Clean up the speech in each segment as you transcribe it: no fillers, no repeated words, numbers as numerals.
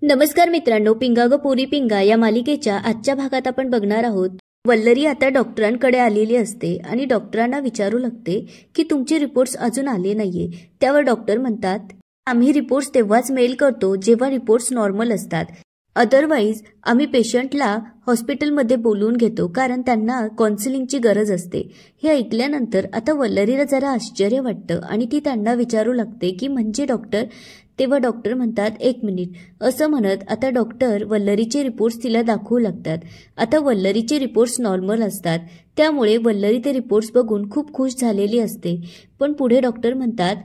नमस्कार मित्रांनो, पिंगा ग पोरी पिंगा या मालिकेच्या आजच्या भागात आपण बघणार आहोत. वल्लरी आता डॉक्टरांकडे आलेली असते आणि डॉक्टरांना विचारू लागते की तुमचे रिपोर्ट्स अजून आले नाहीये. त्यावर डॉक्टर म्हणतात, आम्ही रिपोर्ट्स तेव्हाच मेल करतो जेव्हा रिपोर्ट्स नॉर्मल असतात. अदरवाईज आम्ही पेशंटला हॉस्पिटलमध्ये बोलवून घेतो कारण त्यांना काउन्सिलिंगची गरज असते. हे ऐकल्यानंतर आता वल्लरीला जरा आश्चर्य वाटतं आणि ती त्यांना विचारू लागते की म्हणजे डॉक्टर. तेव्हा डॉक्टर म्हणतात, एक मिनिट. असं म्हणत आता डॉक्टर वल्लरीचे रिपोर्ट्स तिला दाखवू लागतात. आता वल्लरीचे रिपोर्ट्स नॉर्मल असतात, त्यामुळे वल्लरी ते रिपोर्ट्स बघून खूप खुश झालेली असते. पण पुढे डॉक्टर म्हणतात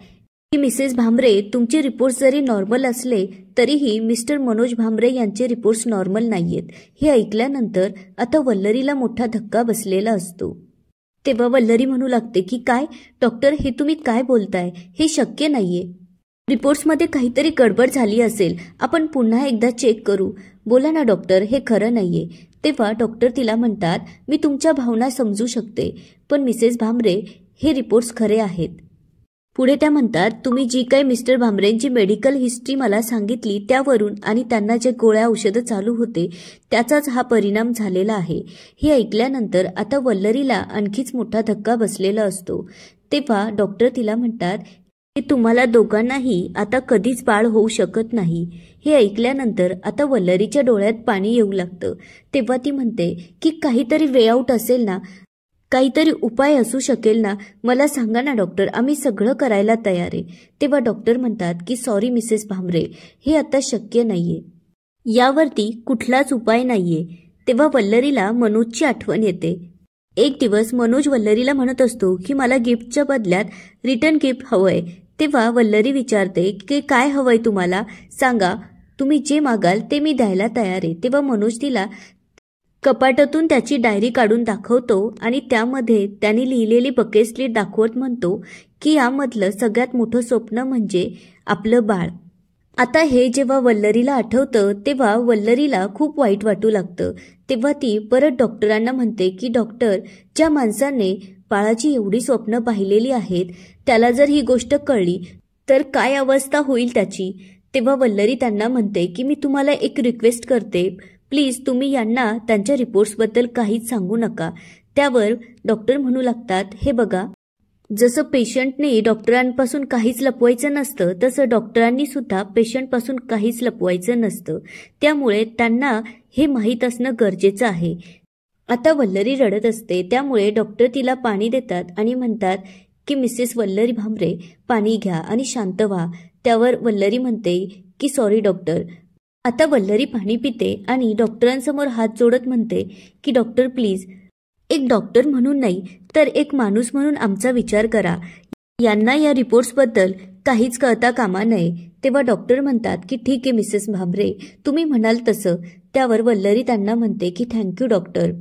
की मिसेस भामरे, तुमचे रिपोर्ट्स जरी नॉर्मल असले तरीही मिस्टर मनोज भामरे यांचे रिपोर्ट्स नॉर्मल नाहीयेत. हे ऐकल्यानंतर आता वल्लरीला मोठा धक्का बसलेला असतो. तेव्हा वल्लरी म्हणू लागते की काय डॉक्टर, हे तुम्ही काय बोलताय? हे शक्य नाहीये. रिपोर्ट्समध्ये काहीतरी गडबड झाली असेल. आपण पुन्हा एकदा चेक करू. बोला ना डॉक्टर, हे खरं नाहीये. तेव्हा डॉक्टर तिला म्हणतात, मी तुमच्या भावना समजू शकते, पण मिसेस भामरे, हे रिपोर्ट्स खरे आहेत. पुढे त्या म्हणतात, तुम्ही जी काही मिस्टर भामरेंची मेडिकल हिस्ट्री मला सांगितली त्यावरून आणि त्यांना जे गोळ्या औषधं चालू होते त्याचाच हा परिणाम झालेला आहे. हे ऐकल्यानंतर आता वल्लरीला आणखीच मोठा धक्का बसलेला असतो. तेव्हा डॉक्टर तिला म्हणतात की तुम्हाला दोघांनाही आता कधीच बाळ होऊ शकत नाही. हे ऐकल्यानंतर आता वल्लरीच्या डोळ्यात पाणी येऊ लागतं. तेव्हा ती म्हणते की काहीतरी वे आउट असेल ना, काहीतरी उपाय असू शकेल ना, मला सांगा ना डॉक्टर, आम्ही सगळं करायला तयार आहे. तेव्हा डॉक्टर म्हणतात की सॉरी मिसेस भामरे, हे आता शक्य नाहीये. यावरती कुठलाच उपाय नाहीये. तेव्हा वल्लरीला मनोजची आठवण येते. एक दिवस मनोज वल्लरीला म्हणत असतो की मला गिफ्टच्या बदल्यात रिटर्न गिफ्ट हवंय. तेव्हा वल्लरी विचारते की काय हवंय तुम्हाला, सांगा, तुम्ही जे मागाल ते मी द्यायला तयार आहे. तेव्हा मनोज तिला कपाटातून त्याची डायरी काढून दाखवतो आणि त्यामध्ये त्याने लिहिलेली बकेट लिस्ट दाखवत म्हणतो की यामधलं सगळ्यात मोठं स्वप्न म्हणजे आपलं बाळ. आता हे जेव्हा वल्लरीला आठवतं तेव्हा वल्लरीला खूप वाईट वाटू लागतं. तेव्हा ती परत डॉक्टरांना म्हणते की डॉक्टर, ज्या माणसाने बाळाची एवढी स्वप्न पाहिलेली आहेत त्याला जर ही गोष्ट कळली तर काय अवस्था होईल त्याची. तेव्हा वल्लरी त्यांना म्हणते की मी तुम्हाला एक रिक्वेस्ट करते, प्लीज तुम्ही यांना त्यांच्या रिपोर्ट्सबद्दल काहीच सांगू नका. त्यावर डॉक्टर म्हणू लागतात, हे बघा, जसं पेशंटने डॉक्टरांपासून काहीच लपवायचं नसतं तसं डॉक्टरांनी सुद्धा पेशंटपासून काहीच लपवायचं नसतं. त्यामुळे त्यांना हे माहीत असणं गरजेचं आहे. आता वल्लरी रडत असते, त्यामुळे डॉक्टर तिला पाणी देतात आणि म्हणतात की मिसेस वल्लरी भामरे, पाणी घ्या आणि शांत व्हा. त्यावर वल्लरी म्हणते की सॉरी डॉक्टर. आता वल्लरी पाणी पिते आणि डॉक्टरांसमोर हात जोडत म्हणते की डॉक्टर प्लीज, एक डॉक्टर म्हणून नाही तर एक माणूस म्हणून आमचा विचार करा. यांना या रिपोर्ट्सबद्दल काहीच कळता कामा नये. तेव्हा डॉक्टर म्हणतात की ठीक आहे मिसेस भामरे, तुम्ही म्हणाल तसं. त्यावर वल्लरी त्यांना म्हणते की थँक्यू डॉक्टर.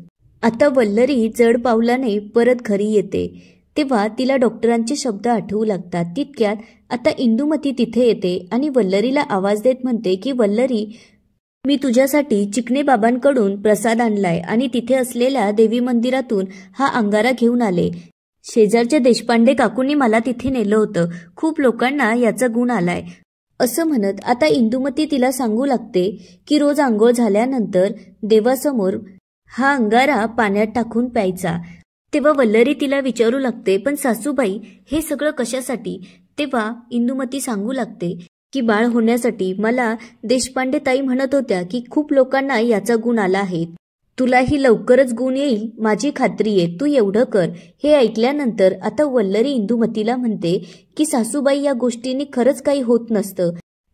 आता वल्लरी जड पावलाने परत घरी येते. तेव्हा तिला डॉक्टरांचे शब्द आठवू लागतात. तितक्यात आता इंदुमती तिथे येते आणि वल्लरीला आवाज देत म्हणते की वल्लरी, मी तुझ्यासाठी चिकणे बाबांकडून प्रसाद आणलाय आणि तिथे असलेल्या देवी मंदिरातून हा अंगारा घेऊन आले. शेजारच्या देशपांडे काकूंनी मला तिथे नेलं होतं. खूप लोकांना याचा गुण आलाय. असं म्हणत आता इंदुमती तिला सांगू लागते की रोज आंघोळ झाल्यानंतर देवासमोर हा अंगारा पाण्यात टाकून प्यायचा. तेव्हा वल्लरी तिला विचारू लागते, पण सासूबाई, हे सगळं कशासाठी? तेव्हा इंदुमती सांगू लागते की बाळ होण्यासाठी. मला देशपांडे ताई म्हणत होत्या की खूप लोकांना याचा गुण आला आहे. तुलाही लवकरच गुण येईल, माझी खात्री आहे. तू एवढं कर. हे ऐकल्यानंतर आता वल्लरी इंदुमतीला म्हणते की सासूबाई, या गोष्टींनी खरंच काही होत नसतं.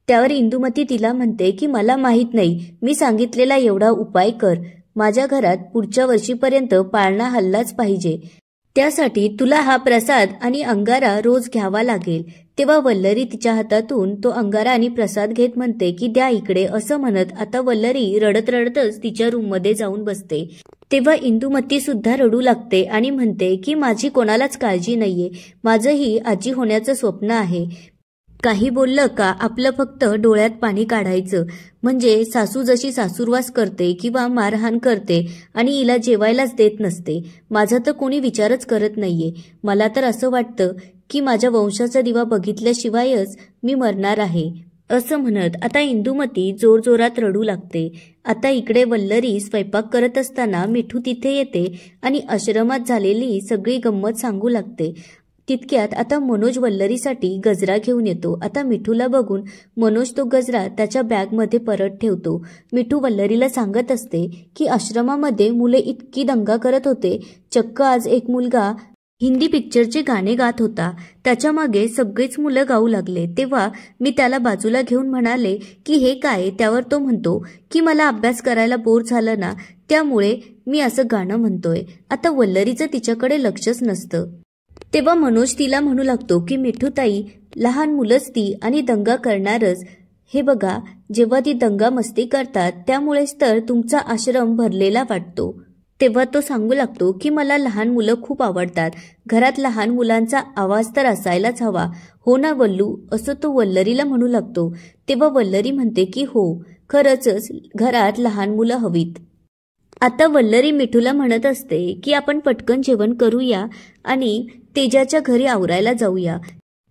त्यावर इंदुमती तिला म्हणते की मला माहीत नाही, मी सांगितलेला एवढा उपाय कर. माझ्या घरात पुढच्या वर्षीपर्यंत पाळणा हल्लाच पाहिजे. त्यासाठी तुला हा प्रसाद आणि अंगारा रोज घ्यावा लागेल. तेव्हा वल्लरी तिच्या हातातून तो अंगारा आणि प्रसाद घेत म्हणते की द्या इकडे. असं म्हणत आता वल्लरी रडत रडतच तिच्या रूममध्ये जाऊन बसते. तेव्हा इंदुमती सुद्धा रडू लागते आणि म्हणते की माझी कोणालाच काळजी नाहीये. माझंही आजी होण्याचं स्वप्न आहे. काही बोललं का आपलं फक्त डोळ्यात पाणी काढायचं. म्हणजे सासू जशी सासूरवास करते किंवा मारहाण करते आणि हिला जेवायलाच देत नसते. माझा तर कोणी विचारच करत नाहीये. मला तर असं वाटतं की माझ्या वंशाचा दिवा बघितल्याशिवायच मी मरणार आहे. असं म्हणत आता इंदुमती जोरजोरात रडू लागते. आता इकडे वल्लरी स्वयंपाक करत असताना मिठू तिथे येते आणि आश्रमात झालेली सगळी गंमत सांगू लागते. तितक्यात आता मनोज वल्लरीसाठी गजरा घेऊन येतो. आता मिठूला बघून मनोज तो गजरा त्याच्या बॅगमध्ये परत ठेवतो. मिठू वल्लरीला सांगत असते की आश्रमामध्ये मुले इतकी दंगा करत होते, चक्क आज एक मुलगा हिंदी पिक्चरचे गाणे गात होता. त्याच्या मागे सगळेच मुलं गाऊ लागले. तेव्हा मी त्याला बाजूला घेऊन म्हणाले की हे काय. त्यावर तो म्हणतो की मला अभ्यास करायला बोर झालं ना, त्यामुळे मी असं गाणं म्हणतोय. आता वल्लरीचं तिच्याकडे लक्षच नसतं. तेव्हा मनोज तिला म्हणू लागतो की मिठूताई, लहान मुलंच ती आणि दंगा करणारच. हे बघा, जेव्हा ती दंगा मस्ती करतात त्यामुळेच तर तुमचा आश्रम भरलेला वाटतो. तेव्हा तो सांगू लागतो की मला लहान मुलं खूप आवडतात. घरात लहान मुलांचा आवाज तर असायलाच हवा. हो ना वल्लू, असं तो वल्लरीला म्हणू लागतो. तेव्हा वल्लरी म्हणते की हो, खरंच घरात लहान मुलं हवीत. आता वल्लरी मिठूला म्हणत असते की आपण पटकन जेवण करूया आणि तेजाच्या घरी आवरायला जाऊया.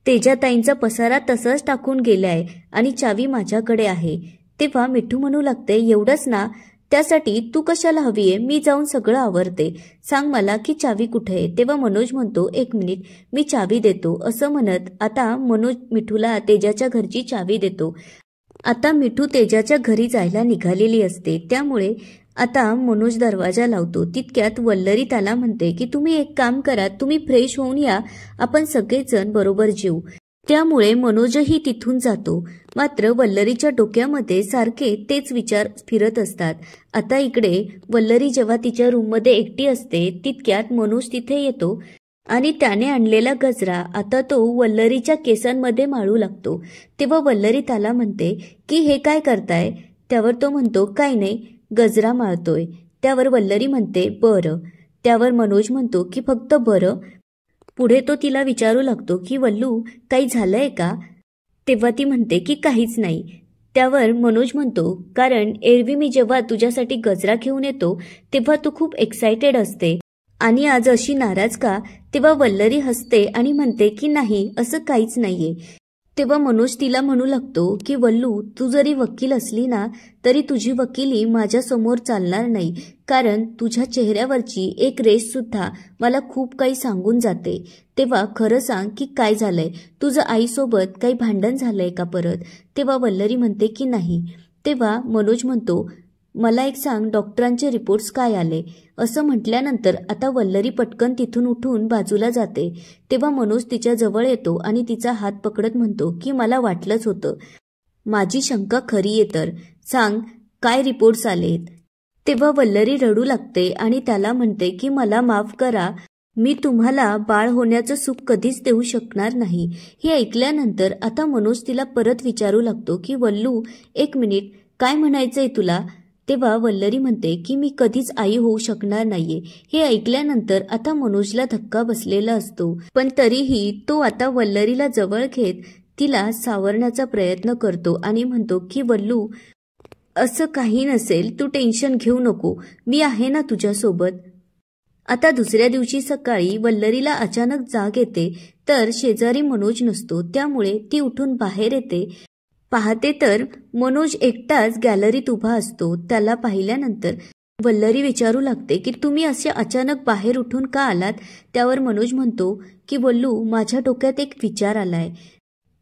तेजाताईंचा पसारा तसाच टाकून गेलाय आणि चावी माझ्याकडे आहे. तेव्हा मिठू म्हणू लागते, एवढंच ना, त्यासाठी तू कशाला हवीये? मी जाऊन सगळं आवरते. सांग मला की चावी कुठे आहे. तेव्हा मनोज म्हणतो, एक मिनिट, मी चावी देतो. असं म्हणत आता मनोज मिठूला तेजाच्या घरची चावी देतो. आता मिठू तेजाच्या घरी जायला निघालेली असते. त्यामुळे आता मनोज दरवाजा लावतो. तितक्यात वल्लरी त्याला म्हणते की तुम्ही एक काम करा, तुम्ही फ्रेश होऊन या, आपण सगळेजण बरोबर जेवू. त्यामुळे मनोजही तिथून जातो. मात्र वल्लरीच्या डोक्यामध्ये सारखे तेच विचार फिरत असतात. आता इकडे वल्लरी जेव्हा तिच्या रूममध्ये एकटी असते तितक्यात मनोज तिथे येतो आणि त्याने आणलेला गजरा आता तो वल्लरीच्या केसांमध्ये माळू लागतो. तेव्हा वल्लरी त्याला म्हणते की हे काय करताय. त्यावर तो म्हणतो, काय नाही, गजरा माळतोय. त्यावर वल्लरी म्हणते, बरं. त्यावर मनोज म्हणतो की फक्त बरं. पुढे तो तिला विचारू लागतो की वल्लू, काही झालंय का. तेव्हा ती म्हणते की काहीच नाही. त्यावर मनोज म्हणतो, कारण एरवी मी जेव्हा तुझ्यासाठी गजरा घेऊन येतो तेव्हा तू खूप एक्सायटेड असते आणि आज अशी नाराज का. तेव्हा वल्लरी हसते आणि म्हणते की नाही, असं काहीच नाहीये. तेव्हा मनोज तिला म्हणू लागतो की वल्लू, तू जरी वकील असली ना तरी तुझी वकिली माझ्या समोर चालणार नाही, कारण तुझ्या चेहऱ्यावरची एक रेष सुद्धा मला खूप काही सांगून जाते. तेव्हा खरं सांग की काय झालंय. तुझं आईसोबत काही भांडण झालंय का परत. तेव्हा वल्लरी म्हणते की नाही. तेव्हा मनोज म्हणतो, मला एक सांग, डॉक्टरांचे रिपोर्ट्स काय आले. असं म्हटल्यानंतर आता वल्लरी पटकन तिथून उठून बाजूला जाते. तेव्हा मनोज तिच्या जवळ येतो आणि तिचा हात पकडत म्हणतो की मला वाटलंच होतं, माझी शंका खरी आहे, तर सांग काय रिपोर्ट्स आलेत. तेव्हा वल्लरी रडू लागते आणि त्याला म्हणते की मला माफ करा, मी तुम्हाला बाळ होण्याचं सुख कधीच देऊ शकणार नाही. हे ऐकल्यानंतर आता मनोज तिला परत विचारू लागतो की वल्लू, एक मिनिट, काय म्हणायचंय तुला. तेव्हा वल्लरी म्हणते की मी कधीच आई होऊ शकणार नाहीये. हे ऐकल्यानंतर आता मनोजला धक्का बसलेला असतो, पण तरीही तो आता वल्लरीला जवळ घेत तिला सावरण्याचा प्रयत्न करतो आणि म्हणतो की वल्लू, असं काही नसेल, तू टेन्शन घेऊ नको, मी आहे ना तुझ्यासोबत. आता दुसऱ्या दिवशी सकाळी वल्लरीला अचानक जाग येते तर शेजारी मनोज नसतो. त्यामुळे ती उठून बाहेर येते. पाहते तर मनोज एकटाच गॅलरीत उभा असतो. त्याला पाहिल्यानंतर वल्लरी विचारू लागते की तुम्ही असे अचानक बाहेर उठून का आलात. त्यावर मनोज म्हणतो की वल्लू, माझ्या डोक्यात एक विचार आलाय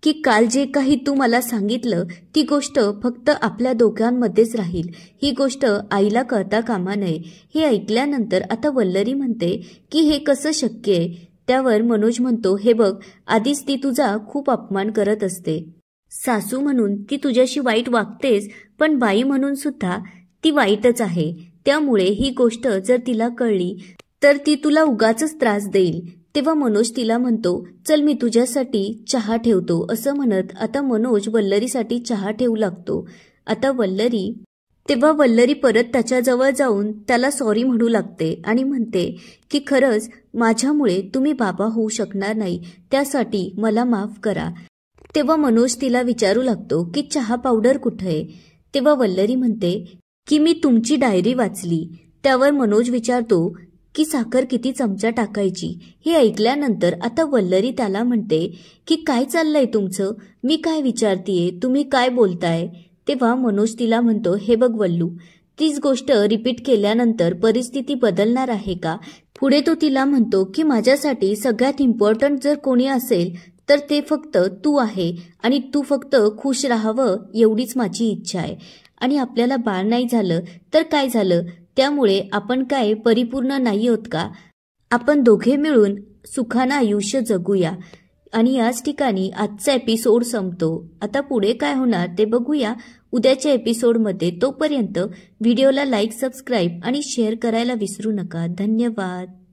की काल जे काही तू मला सांगितलं ती गोष्ट फक्त आपल्या दोघांमध्येच राहील. ही गोष्ट आईला कळता कामा नये. हे ऐकल्यानंतर आता वल्लरी म्हणते की हे कसं शक्य आहे. त्यावर मनोज म्हणतो, हे बघ, आधीच ती तुझा खूप अपमान करत असते. सासू म्हणून ती तुझ्याशी वाईट वागतेच, पण बाई म्हणून सुद्धा ती वाईटच आहे. त्यामुळे ही गोष्ट जर तिला कळली तर ती तुला उगाचच त्रास देईल. तेव्हा मनोज तिला म्हणतो, चल मी तुझ्यासाठी चहा ठेवतो. असं म्हणत आता मनोज वल्लरीसाठी चहा ठेवू लागतो. आता तेव्हा वल्लरी परत त्याच्याजवळ जाऊन त्याला सॉरी म्हणू लागते आणि म्हणते की खरंच माझ्यामुळे तुम्ही बाबा होऊ शकणार नाही, त्यासाठी मला माफ करा. तेव्हा मनोज तिला विचारू लागतो की चहा पावडर कुठे आहे. तेव्हा वल्लरी म्हणते की मी तुमची डायरी वाचली. त्यावर मनोज विचारतो की साखर किती चमचा टाकायची. हे ऐकल्यानंतर आता वल्लरी त्याला म्हणते की काय चाललंय तुमचं, मी काय विचारतीये, तुम्ही काय बोलताय. तेव्हा मनोज तिला म्हणतो, हे बघ वल्लू, तीच गोष्ट रिपीट केल्यानंतर परिस्थिती बदलणार आहे का. पुढे तो तिला म्हणतो की माझ्यासाठी सगळ्यात इम्पॉर्टंट जर कोणी असेल तर ते फक्त तू आहे आणि तू फक्त खुश राहावं एवढीच माझी इच्छा आहे. आणि आपल्याला बाळ नाही झालं तर काय झालं, त्यामुळे आपण काय परिपूर्ण नाही होत का. आपण दोघे मिळून सुखानं आयुष्य जगूया. आणि याच ठिकाणी आजचा एपिसोड संपतो. आता पुढे काय होणार ते बघूया उद्याच्या एपिसोडमध्ये. तोपर्यंत व्हिडिओला लाईक, सबस्क्राईब आणि शेअर करायला विसरू नका. धन्यवाद.